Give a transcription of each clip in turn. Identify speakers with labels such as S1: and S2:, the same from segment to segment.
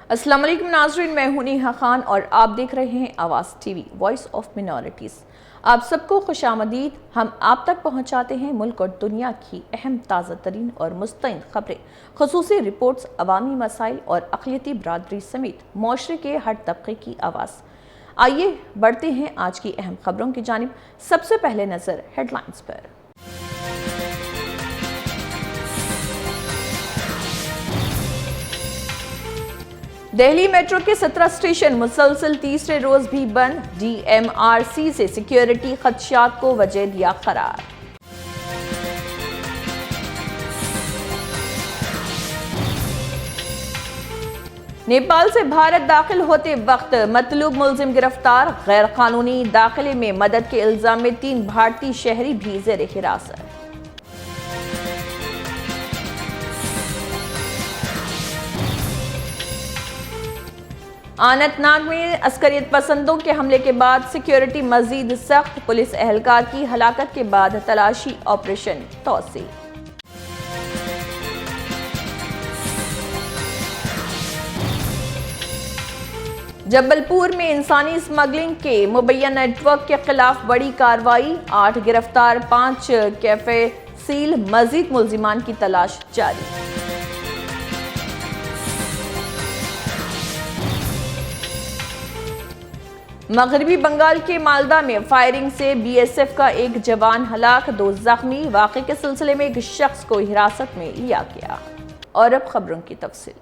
S1: अस्सलाम वालेकुम नाज़रीन, मैं हूं नेहा खान और आप देख रहे हैं आवाज़ टीवी, वॉइस ऑफ मिनॉरिटीज़। आप सबको खुशामदीद। हम आप तक पहुंचाते हैं मुल्क और दुनिया की अहम, ताज़ा तरीन और मुस्तैद खबरें, खुसूसी रिपोर्ट्स, अवामी मसाइल और अक़लियती बरादरी समेत माशरे के हर तबके की आवाज़। आइए बढ़ते हैं आज की अहम खबरों की जानिब। सबसे पहले नज़र हेडलाइंस पर। दिल्ली मेट्रो के 17 स्टेशन मुसलसल तीसरे रोज भी बंद। डीएमआरसी से सिक्योरिटी खदशात को वजह दिया करार। नेपाल से भारत दाखिल होते वक्त मतलूब मुलजिम गिरफ्तार। गैर कानूनी दाखिले में मदद के इल्जाम में 3 भारतीय शहरी भी जेर हिरासत। अनंतनाग में अस्करियत पसंदों के हमले के बाद सिक्योरिटी मजीद सख्त। पुलिस एहलकार की हलाकत के बाद तलाशी ऑपरेशन तोसी। जबलपुर में इंसानी स्मगलिंग के मुबैना नेटवर्क के खिलाफ बड़ी कार्रवाई। 8 गिरफ्तार, 5 कैफे सील। मजीद मुल्जिमान की तलाश जारी। मगरबी बंगाल के मालदा में फायरिंग से बीएसएफ का एक जवान हलाक, 2 जख्मी। वाक़े के सिलसिले में एक शख्स को हिरासत में लिया गया। और अब खबरों की तफसील।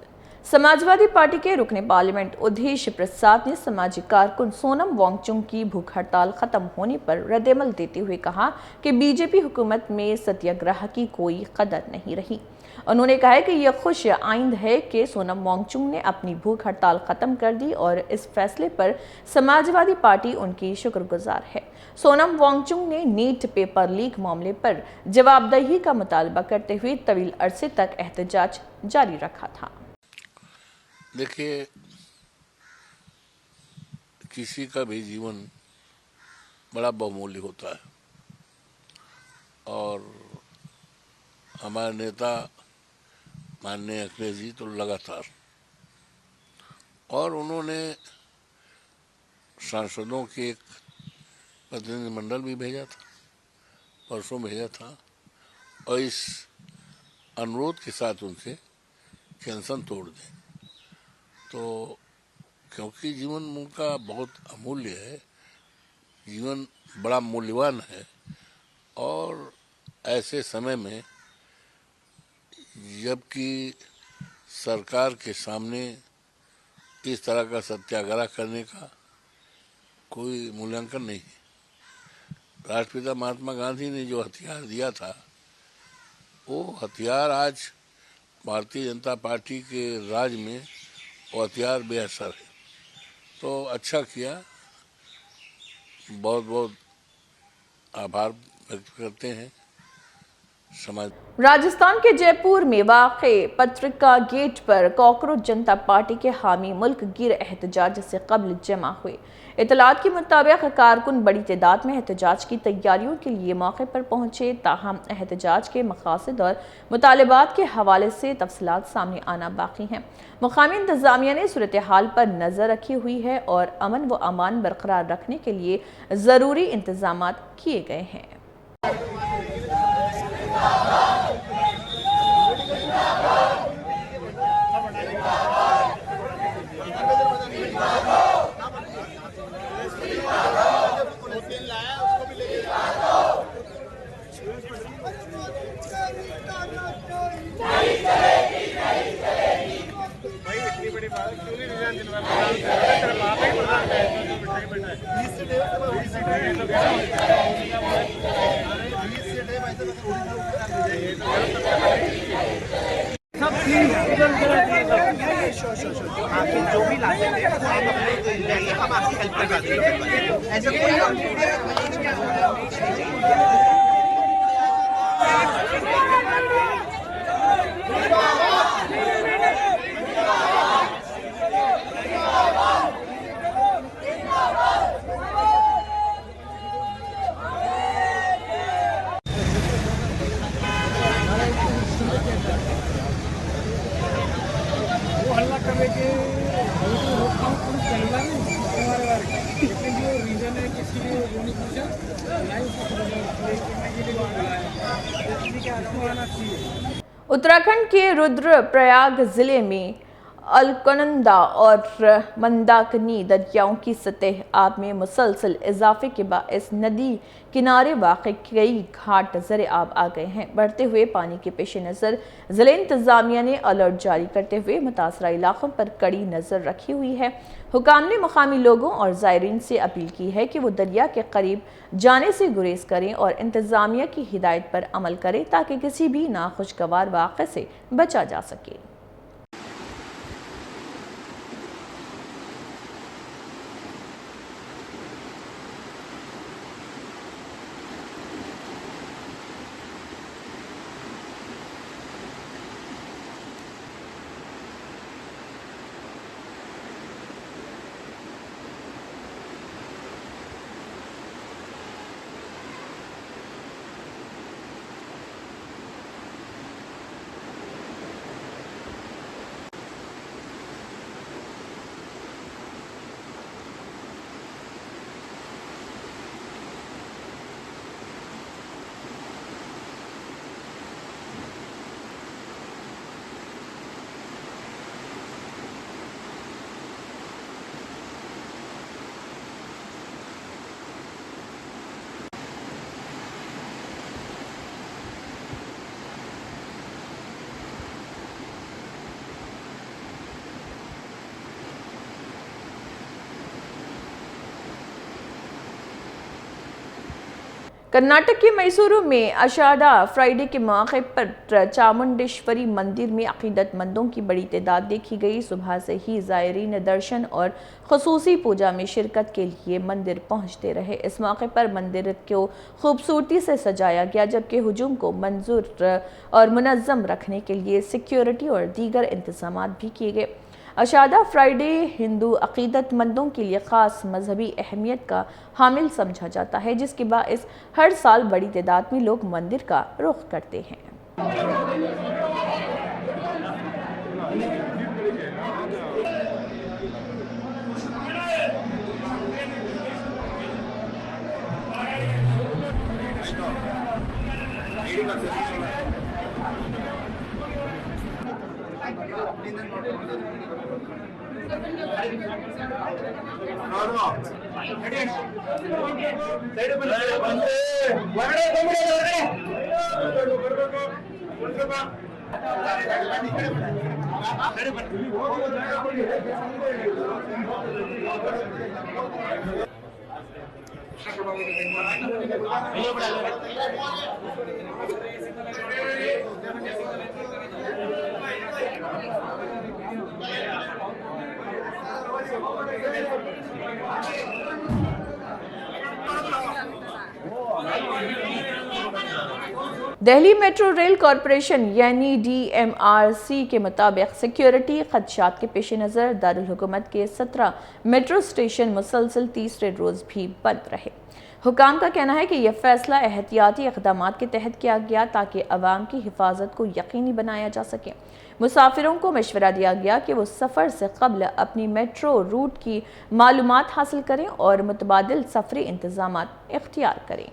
S1: समाजवादी पार्टी के रुकने पार्लियामेंट उदेश प्रसाद ने समाजी कारकुन सोनम वांगचुक की भूख हड़ताल खत्म होने पर रद्दअमल देते हुए कहा कि बीजेपी हुकूमत में सत्याग्रह की कोई कदर नहीं रही। उन्होंने कहा कि यह खुश आइंद है कि सोनम वांगचुक ने अपनी भूख हड़ताल खत्म कर दी और इस फैसले पर समाजवादी पार्टी उनकी शुक्रगुजार है। सोनम वांगचुक ने नीट पेपर लीक मामले पर जवाबदेही का मुतालबा करते हुए तवील अरसे तक एहतजाज जारी रखा था।
S2: देखिए, किसी का भी जीवन बड़ा बहुमूल्य होता है और हमारे नेता माननीय अखिलेश जी तो लगातार, और उन्होंने सांसदों के एक प्रतिनिधिमंडल भी भेजा था, परसों भेजा था, और इस अनुरोध के साथ उनसे कि अनशन तोड़ दें। तो क्योंकि जीवन उनका बहुत अमूल्य है, जीवन बड़ा मूल्यवान है, और ऐसे समय में जबकि सरकार के सामने इस तरह का सत्याग्रह करने का कोई मूल्यांकन नहीं है। राष्ट्रपिता महात्मा गांधी ने जो हथियार दिया था, वो हथियार आज भारतीय जनता पार्टी के राज में वो हथियार बेअसर है। तो अच्छा किया, बहुत बहुत आभार व्यक्त करते हैं समाज।
S1: राजस्थान के जयपुर में वाक़े पत्रिका गेट पर कॉकरोच जनता पार्टी के हामी मुल्क गिर एहतजाज से कबल जमा हुए। इतलात के मुताबिक कारकुन बड़ी तादाद में एहतजाज की तैयारियों के लिए मौके पर पहुंचे, ताहम एहतजाज के मकासद और मुतालबात के हवाले से तफसीलात सामने आना बाकी हैं। मुकामी इंतजामिया ने सूरत हाल पर नज़र रखी हुई है और अमन व अमान बरकरार रखने के लिए ज़रूरी इंतजाम किए गए हैं।
S3: आपके जो भी लाते थे हम आपकी हेल्प करवाते हैं। ऐसा वो हल्ला करने के
S1: उत्तराखंड के रुद्रप्रयाग जिले में अलकनंदा और मंदाकिनी दरियाओं की सतह आब में मुसलसल इजाफे के बायस नदी किनारे वाक़ कई घाट ज़र आब आ गए हैं। बढ़ते हुए पानी के पेश नज़र ज़िले इंतज़ामिया ने अलर्ट जारी करते हुए मुतासरा इलाकों पर कड़ी नज़र रखी हुई है। हुकाम ने मकामी लोगों और ज़ायरीन से अपील की है कि वो दरिया के करीब जाने से गुरेज करें और इंतज़ामिया की हिदायत पर अमल करें ताकि किसी भी नाखुशगवार वाक़े से बचा जा सके। कर्नाटक के मैसूरू में आषाढ़ा फ्राइडे के मौके पर चामुंडेश्वरी मंदिर में अकीदतमंदों की बड़ी तादाद देखी गई। सुबह से ही ज़ायरीन दर्शन और ख़ुसूसी पूजा में शिरकत के लिए मंदिर पहुंचते रहे। इस मौके पर मंदिर को खूबसूरती से सजाया गया, जबकि हुजूम को मंजूर और मुनज़्ज़म रखने के लिए सिक्योरिटी और दीगर इंतजाम भी किए गए। आषाढ़ा फ्राइडे हिंदू अकीदतमंदों के लिए ख़ास मजहबी अहमियत का हामिल समझा जाता है, जिसके बायस हर साल बड़ी तादाद में लोग मंदिर का रुख करते हैं। दिल्ली मेट्रो रेल कॉरपोरेशन यानी DMRC के मुताबिक सिक्योरिटी खदशात के पेश नज़र दारुल हुकूमत के 17 मेट्रो स्टेशन मुसलसल तीसरे रोज़ भी बंद रहे। हुकाम का कहना है कि यह फैसला एहतियाती इक़दाम के तहत किया गया ताकि अवाम की हिफाजत को यकीनी बनाया जा सके। मुसाफिरों को मशवरा दिया गया कि वो सफ़र से कबल अपनी मेट्रो रूट की मालूमात हासिल करें और मुतबादिल सफरी इंतज़ाम इख्तियार करें।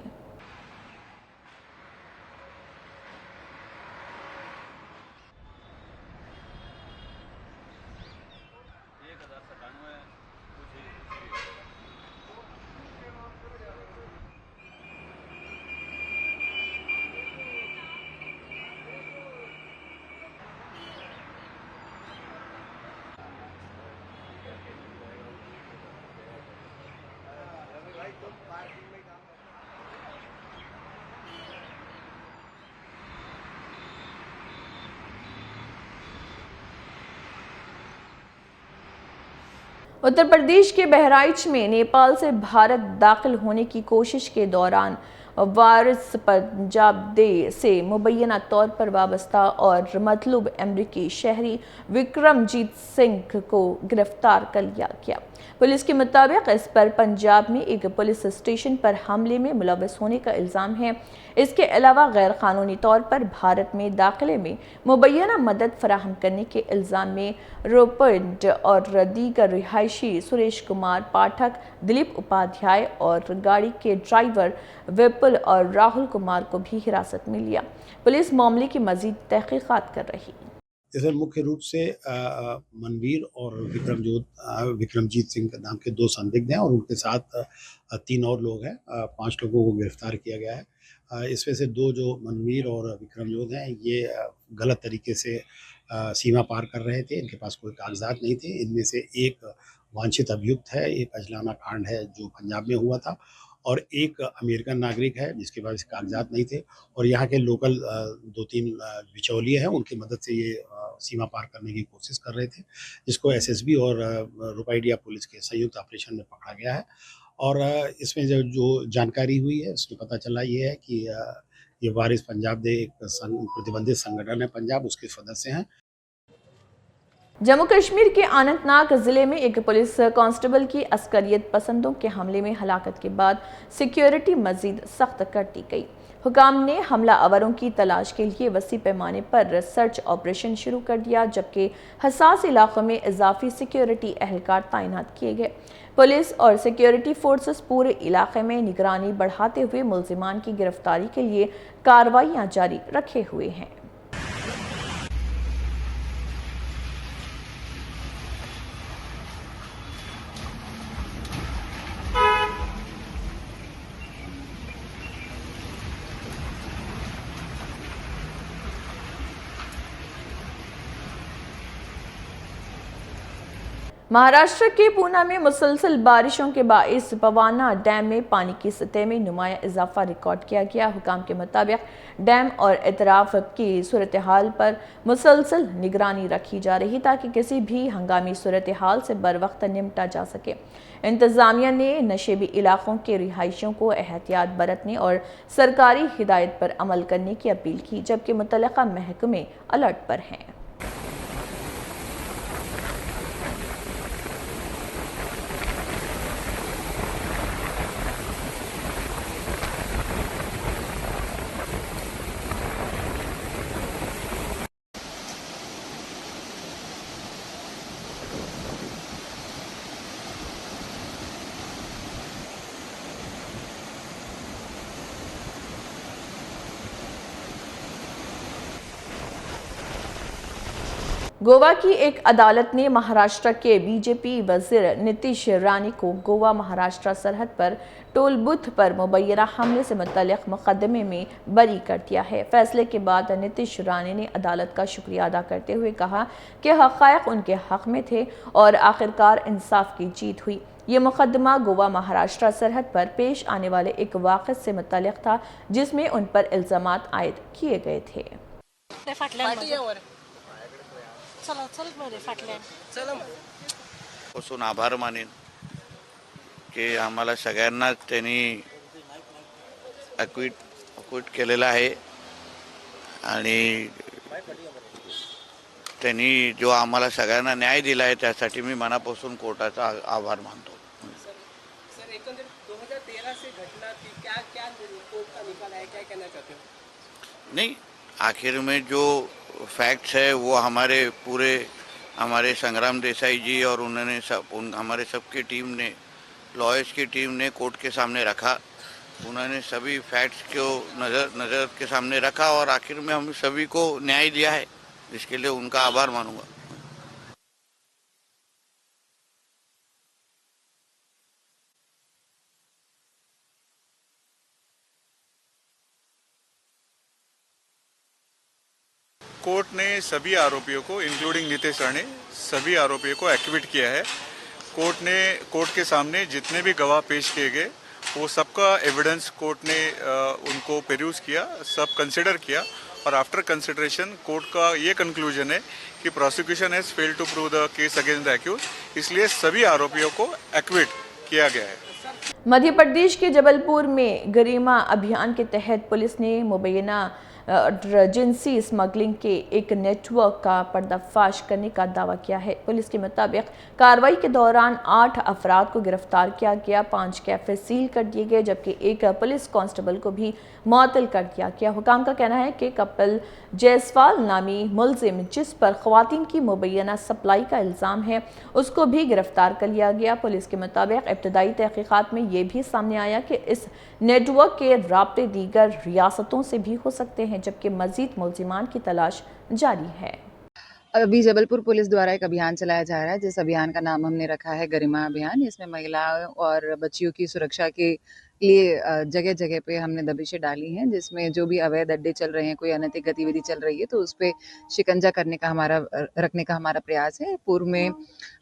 S1: उत्तर प्रदेश के बहराइच में नेपाल से भारत दाखिल होने की कोशिश के दौरान वारिस पंजाब दे से मुबैना तौर पर वाबस्ता और मतलूब अमरीकी शहरी विक्रमजीत सिंह को गिरफ्तार कर लिया गया। पुलिस के मुताबिक इस पर पंजाब में एक पुलिस स्टेशन पर हमले में मुलव्वस होने का इल्ज़ाम है। इसके अलावा गैर कानूनी तौर पर भारत में दाखिले में मुबैना मदद फराहम करने के इल्ज़ाम में रोपंड और दीगर रिहायशी सुरेश कुमार पाठक, दिलीप उपाध्याय और गाड़ी के ड्राइवर विपुल और राहुल कुमार को भी हिरासत में लिया। पुलिस मामले की मजीद तहकीकात कर रही।
S4: इसमें मुख्य रूप से मनवीर और विक्रमजीत सिंह के नाम के 2 संदिग्ध हैं और उनके साथ 3 और लोग हैं। 5 लोगों को गिरफ्तार किया गया है। इसमें से 2 जो मनवीर और विक्रमजोत हैं, ये गलत तरीके से सीमा पार कर रहे थे। इनके पास कोई कागजात नहीं थे। इनमें से एक वांछित अभियुक्त है, एक अजलाना कांड है जो पंजाब में हुआ था, और एक अमेरिकन नागरिक है जिसके पास कागजात नहीं थे, और यहाँ के लोकल 2-3 बिचौलिए हैं, उनकी मदद से ये सीमा पार करने की कोशिश कर रहे थे, जिसको एसएसबी और रुपैडिया पुलिस के संयुक्त ऑपरेशन में पकड़ा गया है। और इसमें जो जानकारी हुई है उसमें पता चला ये है कि ये वारिस पंजाब दे एक प्रतिबंधित संगठन है पंजाब, उसके सदस्य हैं।
S1: जम्मू कश्मीर के अनंतनाग जिले में एक पुलिस कांस्टेबल की अस्करियत पसंदों के हमले में हलाकत के बाद सिक्योरिटी मजीद सख्त कर दी गई। हुकाम ने हमला आवरों की तलाश के लिए वसी पैमाने पर सर्च ऑपरेशन शुरू कर दिया, जबकि हसास इलाकों में इजाफी सिक्योरिटी एहलकार तैनात किए गए। पुलिस और सिक्योरिटी फोर्सेस पूरे इलाके में निगरानी बढ़ाते हुए मुल्जिमान की गिरफ्तारी के लिए कार्रवाइयां जारी रखे हुए हैं। महाराष्ट्र के पूना में मुसलसल बारिशों के बाइस पवाना डैम में पानी की सतह में नुमाया इजाफा रिकॉर्ड किया गया। हुकाम के मुताबिक डैम और इतराफ की सूरत हाल पर मुसलसल निगरानी रखी जा रही ताकि किसी भी हंगामी सूरत हाल से बर वक्त निपटा जा सके। इंतजामिया ने नशेबी इलाकों के रिहायशियों को एहतियात बरतने और सरकारी हिदायत पर अमल करने की अपील की, जबकि मुतल्लिका महकमे अलर्ट पर हैं। गोवा की एक अदालत ने महाराष्ट्र के बीजेपी वजीर नीतीश राणे को गोवा महाराष्ट्र सरहद पर टोल बूथ पर मुबैना हमले से मुतल्लिक मुकदमे में बरी कर दिया है। फैसले के बाद नीतीश राणे ने अदालत का शुक्रिया अदा करते हुए कहा कि हक़ाइक़ उनके हक़ में थे और आखिरकार इंसाफ की जीत हुई। ये मुकदमा गोवा महाराष्ट्र सरहद पर पेश आने वाले एक वाक़े से मुतल्लिक था जिसमें उन पर इल्ज़ामात आयद किए गए थे।
S5: पासून आभार मानेन की आम्हाला सगळ्यांना त्यांनी अक्विट केलेला आहे आणि त्यांनी जो आम्हाला सगळ्यांना न्याय दिला आहे त्यासाठी मी मनापासून कोर्टाचा आभार मानतो।
S6: सर, एकंदरीत 2013 से घटना थी, क्या कोर्ट का निकाल है, क्या कहना चाहते हो?
S5: नहीं, आखिर में जो फैक्ट्स है वो हमारे संग्राम देसाई जी और हमारे सबकी टीम ने, लॉयर्स की टीम ने कोर्ट के सामने रखा। उन्होंने सभी फैक्ट्स को नज़र के सामने रखा और आखिर में हम सभी को न्याय दिया है, इसके लिए उनका आभार मानूंगा।
S7: कोर्ट ने सभी आरोपियों को इंक्लूडिंग नीतीश राणे सभी आरोपियों को एक्विट किया है। कोर्ट के सामने जितने भी गवाह पेश किए गए वो सबका एविडेंस कोर्ट ने उनको पेरूज किया, सब कंसिडर किया और आफ्टर कंसिडरेशन कोर्ट का ये कंक्लूजन है कि prosecution has failed to prove the case against the accuse, इसलिए सभी आरोपियों को एक्विट किया गया है।
S1: मध्य प्रदेश के जबलपुर में गरिमा अभियान के तहत पुलिस ने मुबैना जिनसी स्मगलिंग के एक नेटवर्क का पर्दाफाश करने का दावा किया है। पुलिस के मुताबिक कार्रवाई के दौरान 8 अफराद को गिरफ्तार किया गया, 5 कैफे सील कर दिए गए, जबकि एक पुलिस कांस्टेबल को भी मुअत्तल कर दिया गया। हुकाम का कहना है कि कपिल जायसवाल नामी मुलजिम जिस पर ख्वातीन की मुबैना सप्लाई का इल्ज़ाम है, उसको भी गिरफ्तार कर लिया गया। पुलिस के मुताबिक इब्तदाई तहकीकात में ये भी सामने आया कि इस नेटवर्क के राब्ते दीगर रियासतों से भी हो सकते हैं, जबकि मजीद मुलजिमान की तलाश जारी है।
S8: अभी जबलपुर पुलिस द्वारा एक अभियान चलाया जा रहा है, जिस अभियान का नाम हमने रखा है गरिमा अभियान। इसमें महिलाओं और बच्चियों की सुरक्षा के लिए जगह जगह पे हमने दबिशें डाली हैं, जिसमें जो भी अवैध अड्डे चल रहे हैं, कोई अनैतिक गतिविधि चल रही है, तो उस पे शिकंजा रखने का हमारा प्रयास है। पूर्व में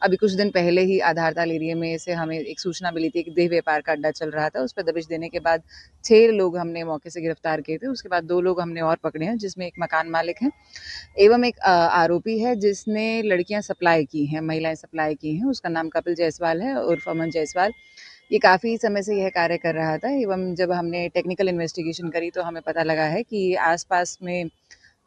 S8: अभी कुछ दिन पहले ही आधारताल एरिया में से हमें एक सूचना मिली थी कि देह व्यापार का अड्डा चल रहा था। उस पर दबिश देने के बाद 6 लोग हमने मौके से गिरफ्तार किए थे। उसके बाद 2 लोग हमने और पकड़े हैं, जिसमें एक मकान मालिक है एवं एक आरोपी है जिसने लड़कियां सप्लाई की हैं, महिलाएं सप्लाई की हैं। उसका नाम कपिल जायसवाल है उर्फ अमन जायसवाल। ये काफ़ी समय से यह कार्य कर रहा था एवं जब हमने टेक्निकल इन्वेस्टिगेशन करी तो हमें पता लगा है कि आसपास में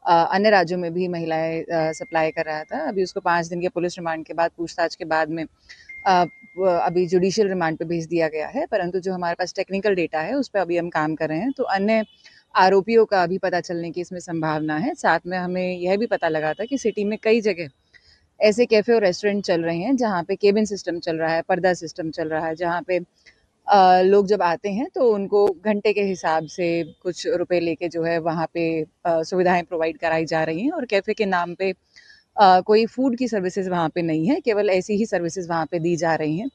S8: अन्य राज्यों में भी महिलाएं सप्लाई कर रहा था। अभी उसको 5 दिन के पुलिस रिमांड के बाद पूछताछ के बाद में अभी जुडिशियल रिमांड पे भेज दिया गया है, परंतु जो हमारे पास टेक्निकल डेटा है उस पर अभी हम काम कर रहे हैं। तो अन्य आरोपियों का भी पता चलने की इसमें संभावना है। साथ में हमें यह भी पता लगा था कि सिटी में कई जगह ऐसे कैफ़े और रेस्टोरेंट चल रहे हैं जहाँ पे केबिन सिस्टम चल रहा है, पर्दा सिस्टम चल रहा है, जहाँ पे लोग जब आते हैं तो उनको घंटे के हिसाब से कुछ रुपए लेके जो है वहाँ पे सुविधाएं प्रोवाइड कराई जा रही हैं और कैफ़े के नाम पे कोई फूड की सर्विसेज वहाँ पे नहीं है, केवल ऐसी ही सर्विसेज वहाँ पे दी जा रही हैं।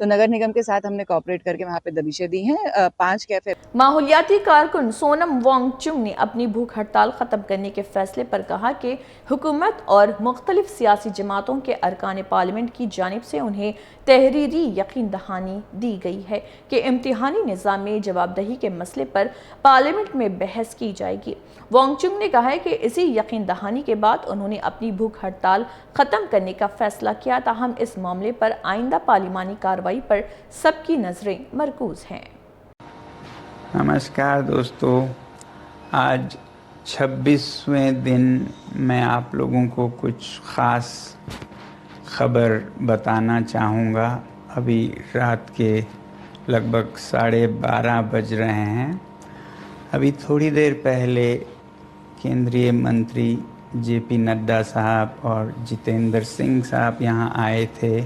S8: तो नगर निगम के साथ हमने कोऑपरेट करके वहाँ पे दबिशें दी हैं। 5 कैफे।
S1: माहौलियाती कारकुन सोनम वांगचुक ने अपनी भूख हड़ताल खत्म करने के फैसले पर कहा कि हुकूमत और मुख्तलिफ सियासी जमातों के अरकान पार्लियामेंट की जानिब से उन्हें तहरीरी यकीन दहानी दी गई है कि इम्तिहानी निज़ाम में जवाबदही के मसले पर पार्लियामेंट में बहस की जाएगी। वांगचुक ने कहा है कि इसी यकीन दहानी के बाद उन्होंने अपनी भूख हड़ताल खत्म करने का फैसला किया। ताहम इस मामले पर आइंदा पार्लिमानी कार्रवाई पर सबकी नजरें मरकूज हैं।
S9: नमस्कार दोस्तों, आज 26वें दिन मैं आप लोगों को कुछ ख़ास खबर बताना चाहूँगा। अभी रात के लगभग 12:30 बज रहे हैं। अभी थोड़ी देर पहले केंद्रीय मंत्री JP नड्डा साहब और जितेंद्र सिंह साहब यहाँ आए थे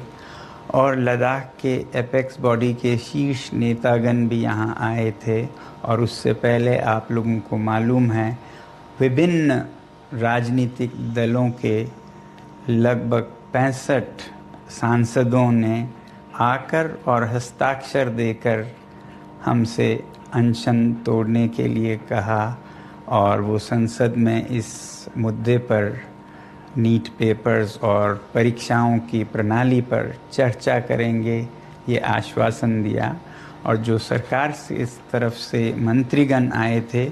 S9: और लद्दाख के एपेक्स बॉडी के शीर्ष नेतागण भी यहाँ आए थे। और उससे पहले आप लोगों को मालूम है विभिन्न राजनीतिक दलों के लगभग 65 सांसदों ने आकर और हस्ताक्षर देकर हमसे अनशन तोड़ने के लिए कहा और वो संसद में इस मुद्दे पर नीट पेपर्स और परीक्षाओं की प्रणाली पर चर्चा करेंगे, ये आश्वासन दिया। और जो सरकार से इस तरफ से मंत्रीगण आए थे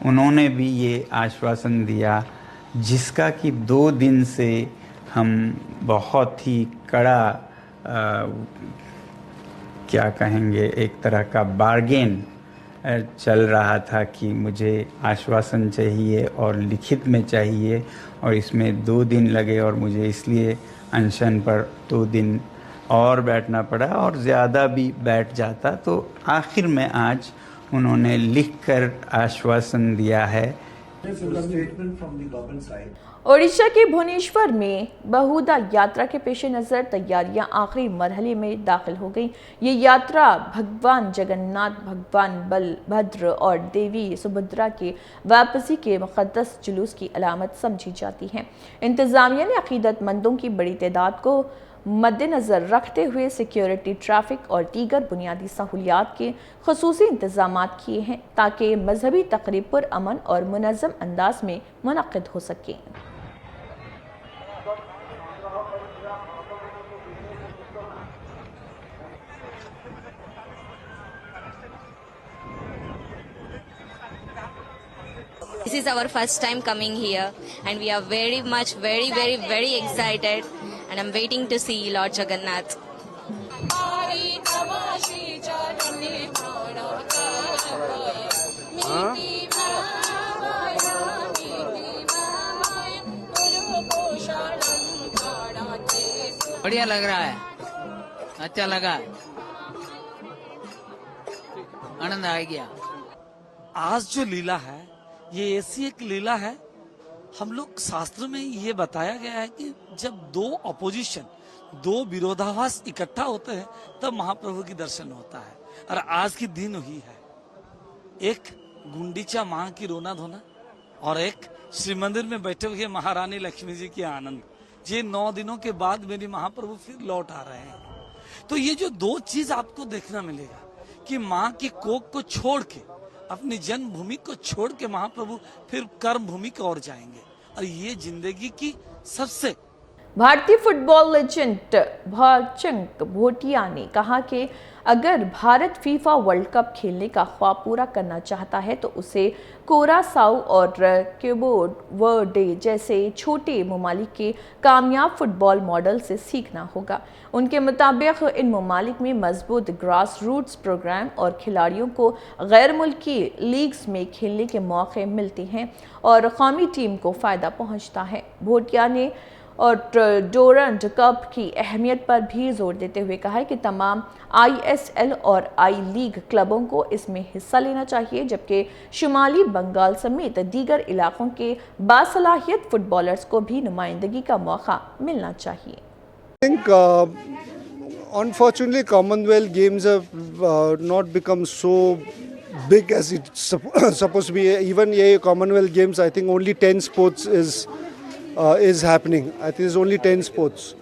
S9: उन्होंने भी ये आश्वासन दिया, जिसका कि 2 दिन से हम बहुत ही कड़ा क्या कहेंगे, एक तरह का बार्गेन चल रहा था कि मुझे आश्वासन चाहिए और लिखित में चाहिए, और इसमें 2 दिन लगे और मुझे इसलिए अनशन पर 2 दिन और बैठना पड़ा और ज़्यादा भी बैठ जाता तो आखिर में आज उन्होंने लिखकर आश्वासन दिया है।
S1: ओडिशा के भुवनेश्वर में बहुदा यात्रा के पेश नज़र तैयारियां आखिरी मरहले में दाखिल हो गई। ये यात्रा भगवान जगन्नाथ, भगवान बलभद्र और देवी सुभद्रा के वापसी के मुक़द्दस जुलूस की अलामत समझी जाती है। इंतज़ामिया ने अक़ीदतमंदों की बड़ी तादाद को मद्देनज़र रखते हुए सिक्योरिटी, ट्रैफिक और दीगर बुनियादी सहूलियात के ख़ुसूसी इंतज़ामात किए हैं ताकि मजहबी तक़रीब पुरअमन और मुनज़्ज़म अंदाज में मुनक़्क़िद हो सकें।
S10: This is our first time coming here and we are very much, very excited and I'm waiting to see Lord Jagannath.
S11: बढ़िया लग रहा है, अच्छा लगा, आनंद आ गया।
S12: आज जो लीला है ये ऐसी एक लीला है, हम लोग शास्त्र में ये बताया गया है कि जब दो अपोजिशन, दो विरोधाभास इकट्ठा होते हैं तब महाप्रभु की दर्शन होता है। और आज की दिन हुई है, एक गुंडीचा माँ की रोना धोना और एक श्री मंदिर में बैठे हुए महारानी लक्ष्मी जी की आनंद। ये 9 दिनों के बाद मेरे महाप्रभु फिर लौट आ रहे हैं। तो ये जो दो चीज आपको देखना मिलेगा कि माँ की कोख को छोड़ के, अपनी जन्मभूमि को छोड़ के महाप्रभु फिर कर्म भूमि की ओर जाएंगे। और ये जिंदगी की सबसे
S1: भारतीय फुटबॉल लेजेंड भाचंग भोटिया ने कहा कि अगर भारत फीफा वर्ल्ड कप खेलने का ख्वाब पूरा करना चाहता है तो उसे कोरासाऊ और केबो वर्डे जैसे छोटे ममालिक के कामयाब फुटबॉल मॉडल से सीखना होगा। उनके मुताबिक इन ममालिक में मजबूत ग्रास रूट्स प्रोग्राम और खिलाड़ियों को गैर मुल्की लीग्स में खेलने के मौके मिलते हैं और कौमी टीम को फ़ायदा पहुंचता है। भोटिया ने और डोरंट कप की अहमियत पर भी जोर देते हुए कहा है कि तमाम ISL और I लीग क्लबों को इसमें हिस्सा लेना चाहिए, जबकि शुमाली बंगाल समेत दीगर इलाकों के बासलाहियत फुटबॉलर्स को भी नुमाइंदगी का मौका मिलना चाहिए।
S13: I think unfortunately Commonwealth Games have not become so big as it's supposed to be. Even ये Commonwealth Games, I think only 10 sports is happening. I think there's only 10 sports.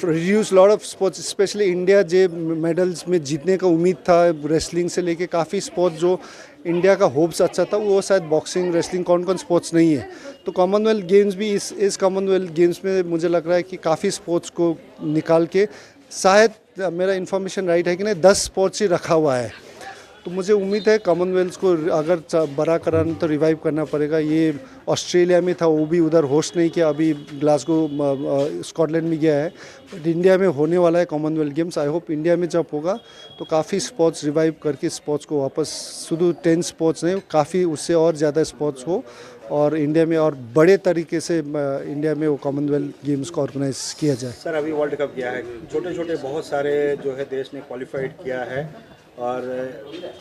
S13: Reduce lot of sports, especially India जो medals में जीतने का उम्मीद था, wrestling से लेके काफ़ी स्पोर्ट्स जो इंडिया का होप्स अच्छा था वो शायद बॉक्सिंग, रेसलिंग, कौन स्पोर्ट्स नहीं है। तो कॉमनवेल्थ गेम्स भी इस कॉमनवेल्थ गेम्स में मुझे लग रहा है कि काफ़ी स्पोर्ट्स को निकाल के, शायद मेरा इन्फॉर्मेशन राइट है कि नहीं, 10 स्पोर्ट्स ही रखा हुआ है। तो मुझे उम्मीद है कॉमनवेल्थ को अगर बड़ा कराना तो रिवाइव करना पड़ेगा। ये ऑस्ट्रेलिया में था, वो भी उधर होस्ट नहीं किया, अभी ग्लासगो स्कॉटलैंड में गया है, बट इंडिया में होने वाला है Commonwealth games. I hope India में जब होगा तो काफ़ी स्पोर्ट्स रिवाइव करके स्पोर्ट्स को वापस, शुद्ध 10 स्पोर्ट्स नहीं, काफ़ी उससे और ज़्यादा स्पोर्ट्स हो और इंडिया में और बड़े तरीके से इंडिया में वो कॉमनवेल्थ गेम्स को ऑर्गेनाइज किया जाए।
S14: सर अभी वर्ल्ड कप गया है, छोटे छोटे बहुत सारे जो है देश ने क्वालिफाइड किया है, और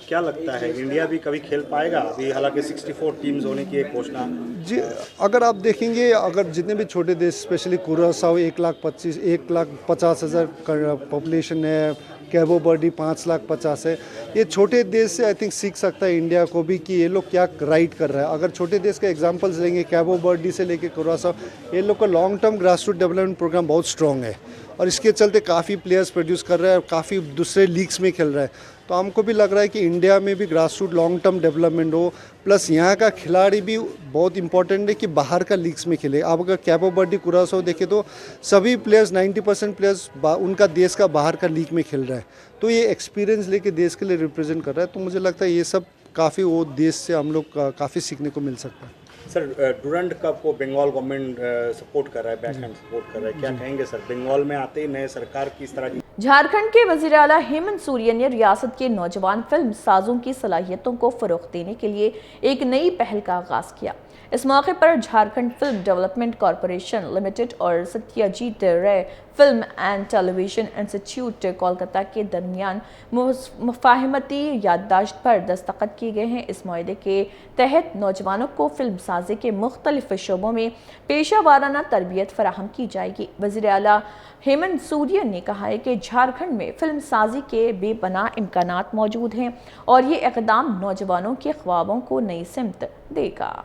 S14: क्या लगता है इंडिया भी कभी खेल पाएगा? अभी हालांकि 64 टीम्स होने की एक घोषणा
S13: जी, अगर आप देखेंगे, अगर जितने भी छोटे देश, स्पेशली कुरासाओ 1,50,000 पॉपुलेशन है, कैबो बर्डी 5,50,000 है, ये छोटे देश से आई थिंक सीख सकता है इंडिया को भी कि ये लोग क्या राइट कर रहा है। अगर छोटे देश के एग्जांपल्स लेंगे, कैबो बर्डी से लेके कुरासाओ, ये लोग का long term grass root development programme बहुत स्ट्रॉन्ग है और इसके चलते काफ़ी प्लेयर्स प्रोड्यूस कर रहे हैं और काफ़ी दूसरे लीग्स में खेल रहे हैं। तो हमको भी लग रहा है कि इंडिया में भी grass root long term development हो, प्लस यहाँ का खिलाड़ी भी बहुत इंपॉर्टेंट है कि बाहर का लीग्स में खेले। आप अगर कैबो बर्डी कुरासाओ देखे तो सभी प्लेयर्स 90% प्लेयर्स उनका देश का बाहर का लीग में खेल रहा है, तो ये एक्सपीरियंस लेके देश के लिए रिप्रेजेंट कर रहा है। तो मुझे लगता है ये सब काफ़ी वो देश से हम लोग काफ़ी सीखने को मिल सकता है।
S14: सर डुरंट कप को बंगाल गवर्नमेंट सपोर्ट कर रहा है, बैक हैंड सपोर्ट कर रहा है, क्या कहेंगे सर? बंगाल में आते ही नए सरकार की इस तरह की।
S1: झारखंड के वजीर आला हेमंत सोरेन ने रियासत के नौजवान फिल्म साजों की सलाहियतों को फरोग देने के लिए एक नई पहल का आगाज किया। इस मौके पर Jharkhand film development corporation limited और सत्यजीत रे film and television institute Kolkata के दरमियान मुफाहमती याददाश्त पर दस्तखत किए गए हैं। इस मुआहदे के तहत नौजवानों को फिल्म साजी के मुख्तलिफ शोबों में पेशा वाराना तरबियत फराहम की जाएगी। वज़ीर आला हेमंत सोरेन ने कहा है कि झारखंड में फिल्म साजी के बेपनाह इम्कानात मौजूद हैं और ये इक़दाम नौजवानों के ख्वाबों को नई सिमत देगा।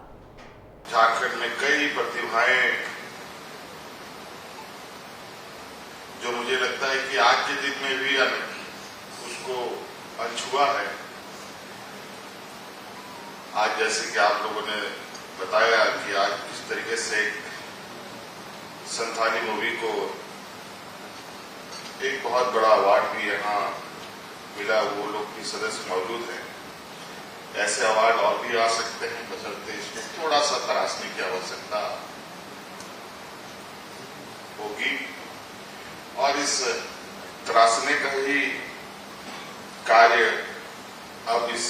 S15: झारखंड में कई प्रतिभाएं जो मुझे लगता है कि आज के दिन में भी उसको अनछुआ है। आज जैसे कि आप लोगों ने बताया कि आज किस तरीके से संथाली मूवी को एक बहुत बड़ा अवार्ड भी यहाँ मिला, वो लोग भी सदस्य मौजूद हैं। ऐसे अवार्ड और भी आ सकते हैं, बशर्ते इसमें थोड़ा सा तराशने की आवश्यकता होगी और इस तराशने का ही कार्य अब इस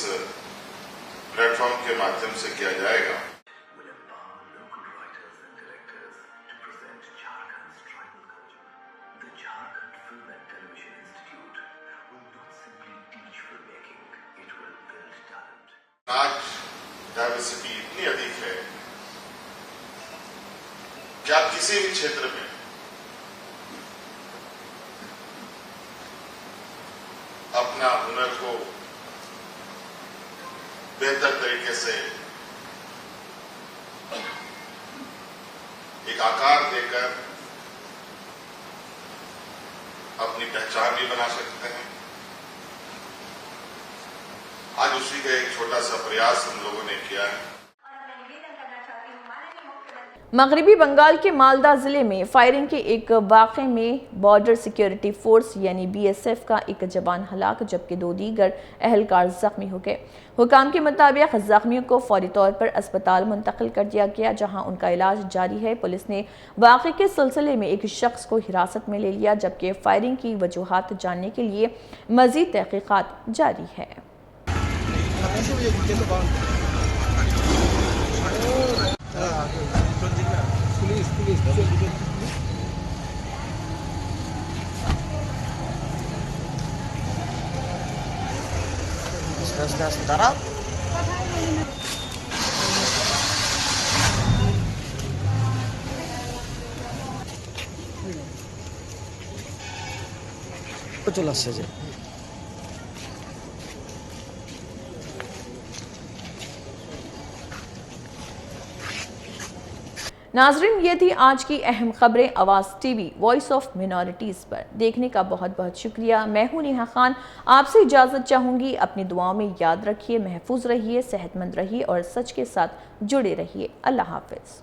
S15: प्लेटफॉर्म के माध्यम से किया जाएगा। आज डाइवर्सिटी इतनी अधिक है कि आप किसी भी क्षेत्र में अपना हुनर को बेहतर तरीके से एक आकार देकर अपनी पहचान भी बना सकते हैं। आज उसी का एक छोटा सा प्रयास हम लोगों ने किया है।
S1: मगरबी बंगाल के मालदा जिले में फायरिंग के एक वाक़े में बॉर्डर सिक्योरिटी फोर्स यानी BSF का एक जवान हलाक जबकि 2 दीगर अहलकार जख्मी हो गए। हुकाम के मुताबिक जख्मियों को फौरी तौर पर अस्पताल मुंतकिल कर दिया गया जहां उनका इलाज जारी है। पुलिस ने वाक़े के सिलसिले में एक शख्स को हिरासत में ले लिया जबकि फायरिंग की वजूहात जानने के लिए मजीद तहकीकात जारी है।
S16: চলে আসছে যে
S1: नाजरीन, ये थी आज की अहम खबरें आवाज़ टीवी वॉइस ऑफ मिनॉरिटीज़ पर। देखने का बहुत बहुत शुक्रिया। मैं हूं नेहा खान, आपसे इजाज़त चाहूँगी। अपनी दुआओं में याद रखिए, महफूज रहिए, सेहतमंद रहिए और सच के साथ जुड़े रहिए। अल्लाह हाफिज़।